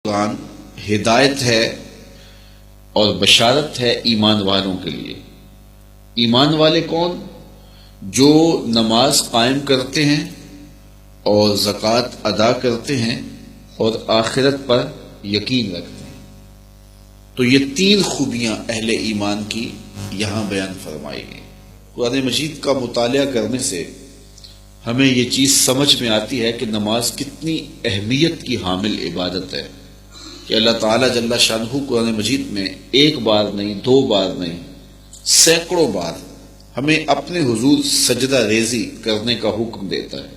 قرآن ہدایت ہے اور بشارت ہے ایمان والوں کے لیے۔ ایمان والے کون؟ جو نماز قائم کرتے ہیں اور زکوٰۃ ادا کرتے ہیں اور آخرت پر یقین رکھتے ہیں۔ تو یہ تین خوبیاں اہل ایمان کی یہاں بیان فرمائی گئی۔ قرآن مجید کا مطالعہ کرنے سے ہمیں یہ چیز سمجھ میں آتی ہے کہ نماز کتنی اہمیت کی حامل عبادت ہے، کہ اللہ تعالیٰ جل شانہ قرآن مجید میں ایک بار نہیں، دو بار نہیں، سینکڑوں بار ہمیں اپنے حضور سجدہ ریزی کرنے کا حکم دیتا ہے۔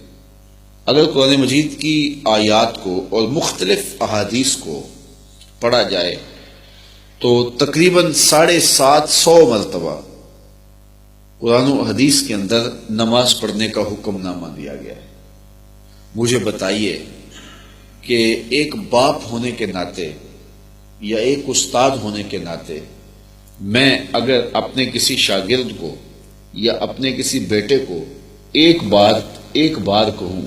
اگر قرآن مجید کی آیات کو اور مختلف احادیث کو پڑھا جائے تو تقریباً 750 مرتبہ قرآن و حدیث کے اندر نماز پڑھنے کا حکم نامہ دیا گیا ہے۔ مجھے بتائیے کہ ایک باپ ہونے کے ناطے یا ایک استاد ہونے کے ناطے میں اگر اپنے کسی شاگرد کو یا اپنے کسی بیٹے کو ایک بار کہوں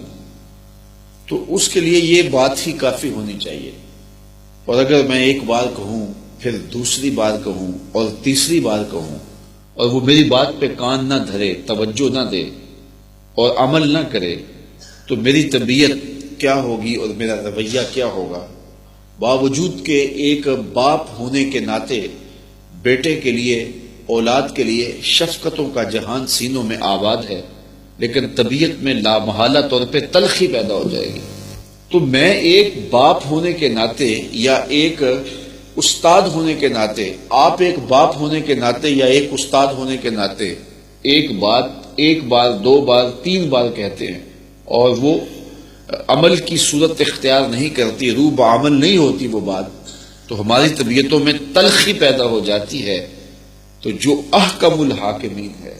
تو اس کے لیے یہ بات ہی کافی ہونی چاہیے، اور اگر میں ایک بار کہوں، پھر دوسری بار کہوں اور تیسری بار کہوں اور وہ میری بات پہ کان نہ دھرے، توجہ نہ دے اور عمل نہ کرے تو میری طبیعت کیا ہوگی اور میرا رویہ کیا ہوگا؟ باوجود کہ ایک باپ ہونے کے ناطے بیٹے کے لیے، اولاد کے لیے شفقتوں کا جہان سینوں میں آباد ہے، لیکن طبیعت میں لامحالہ طور پہ تلخی پیدا ہو جائے گی۔ تو میں ایک باپ ہونے کے ناطے یا ایک استاد ہونے کے ناطے، آپ ایک باپ ہونے کے ناطے یا ایک استاد ہونے کے ناطے ایک بار، دو بار، تین بار کہتے ہیں اور وہ عمل کی صورت اختیار نہیں کرتی، روح بعمل نہیں ہوتی وہ بات، تو ہماری طبیعتوں میں تلخی پیدا ہو جاتی ہے۔ تو جو احکم الحاکمین ہے،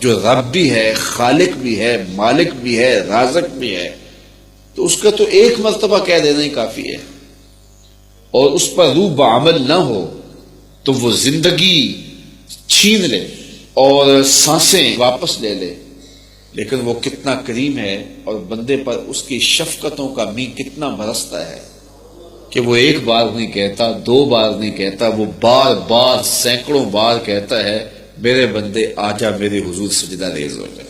جو رب بھی ہے، خالق بھی ہے، مالک بھی ہے، رازق بھی ہے، تو اس کا تو ایک مرتبہ کہہ دینا ہی کافی ہے، اور اس پر روح بعمل نہ ہو تو وہ زندگی چھین لے اور سانسیں واپس لے لے، لیکن وہ کتنا کریم ہے اور بندے پر اس کی شفقتوں کا می کتنا برستا ہے کہ وہ ایک بار نہیں کہتا، دو بار نہیں کہتا، وہ بار بار سینکڑوں بار کہتا ہے، میرے بندے آجا میرے حضور سجدہ ریز ہو جائے۔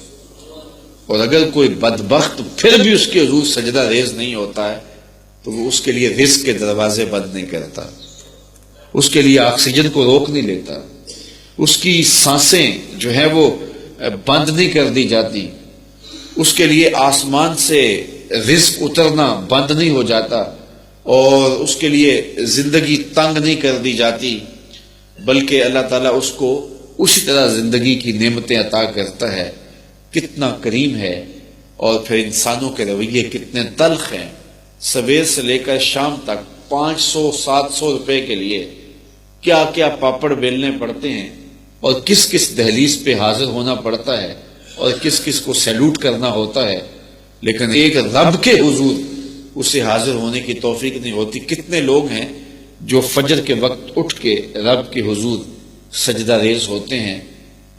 اور اگر کوئی بدبخت پھر بھی اس کے حضور سجدہ ریز نہیں ہوتا ہے تو وہ اس کے لیے رزق کے دروازے بند نہیں کرتا، اس کے لیے آکسیجن کو روک نہیں لیتا، اس کی سانسیں جو ہیں وہ بند نہیں کر دی جاتی، اس کے لیے آسمان سے رزق اترنا بند نہیں ہو جاتا، اور اس کے لیے زندگی تنگ نہیں کر دی جاتی، بلکہ اللہ تعالیٰ اس کو اسی طرح زندگی کی نعمتیں عطا کرتا ہے۔ کتنا کریم ہے، اور پھر انسانوں کے رویے کتنے تلخ ہیں۔ سویر سے لے کر شام تک 500-700 روپے کے لیے کیا کیا پاپڑ بیلنے پڑتے ہیں، اور کس کس دہلیز پہ حاضر ہونا پڑتا ہے، اور کس کس کو سیلوٹ کرنا ہوتا ہے، لیکن ایک رب کے حضور اسے حاضر ہونے کی توفیق نہیں ہوتی۔ کتنے لوگ ہیں جو فجر کے وقت اٹھ کے رب کے حضور سجدہ ریز ہوتے ہیں؟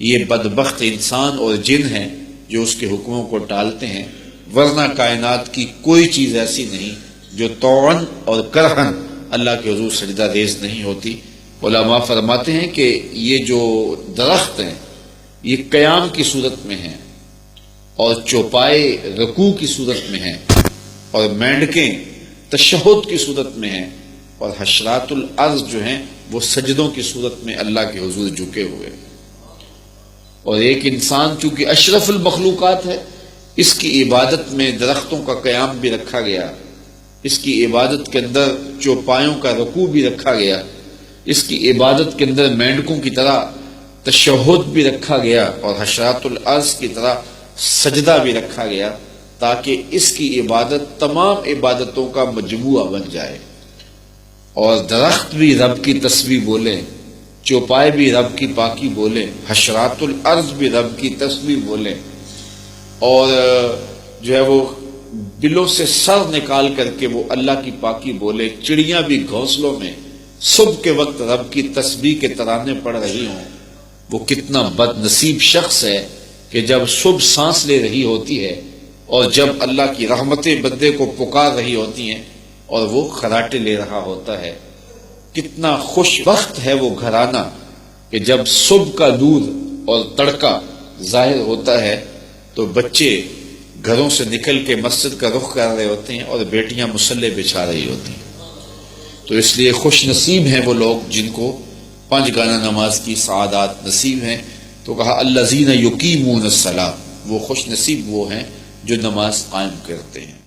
یہ بدبخت انسان اور جن ہیں جو اس کے حکموں کو ٹالتے ہیں، ورنہ کائنات کی کوئی چیز ایسی نہیں جو طوعاً اور کرہاً اللہ کے حضور سجدہ ریز نہیں ہوتی۔ علماء فرماتے ہیں کہ یہ جو درخت ہیں یہ قیام کی صورت میں ہیں، اور چوپائے رکوع کی صورت میں ہیں، اور مینڈکیں تشہد کی صورت میں ہیں، اور حشرات الارض جو ہیں وہ سجدوں کی صورت میں اللہ کے حضور جھکے ہوئے۔ اور ایک انسان چونکہ اشرف المخلوقات ہے، اس کی عبادت میں درختوں کا قیام بھی رکھا گیا، اس کی عبادت کے اندر چوپایوں کا رکوع بھی رکھا گیا، اس کی عبادت کے اندر مینڈکوں کی طرح تشہد بھی رکھا گیا، اور حشرات الارض کی طرح سجدہ بھی رکھا گیا، تاکہ اس کی عبادت تمام عبادتوں کا مجموعہ بن جائے۔ اور درخت بھی رب کی تسبیح بولے، چوپائے بھی رب کی پاکی بولے، حشرات الارض بھی رب کی تسبیح بولے، اور جو ہے وہ بلوں سے سر نکال کر کے وہ اللہ کی پاکی بولے، چڑیاں بھی گھونسلوں میں صبح کے وقت رب کی تسبیح کے ترانے پڑھ رہی ہوں۔ وہ کتنا بد نصیب شخص ہے کہ جب صبح سانس لے رہی ہوتی ہے اور جب اللہ کی رحمتیں بندے کو پکار رہی ہوتی ہیں اور وہ خراٹے لے رہا ہوتا ہے۔ کتنا خوش وقت ہے وہ گھرانہ کہ جب صبح کا دودھ اور تڑکا ظاہر ہوتا ہے تو بچے گھروں سے نکل کے مسجد کا رخ کر رہے ہوتے ہیں اور بیٹیاں مصلے بچھا رہی ہوتی ہیں۔ تو اس لیے خوش نصیب ہیں وہ لوگ جن کو 5 گانہ نماز کی سعادات نصیب ہیں۔ تو کہا الذین یقیمون الصلاۃ، وہ خوش نصیب وہ ہیں جو نماز قائم کرتے ہیں۔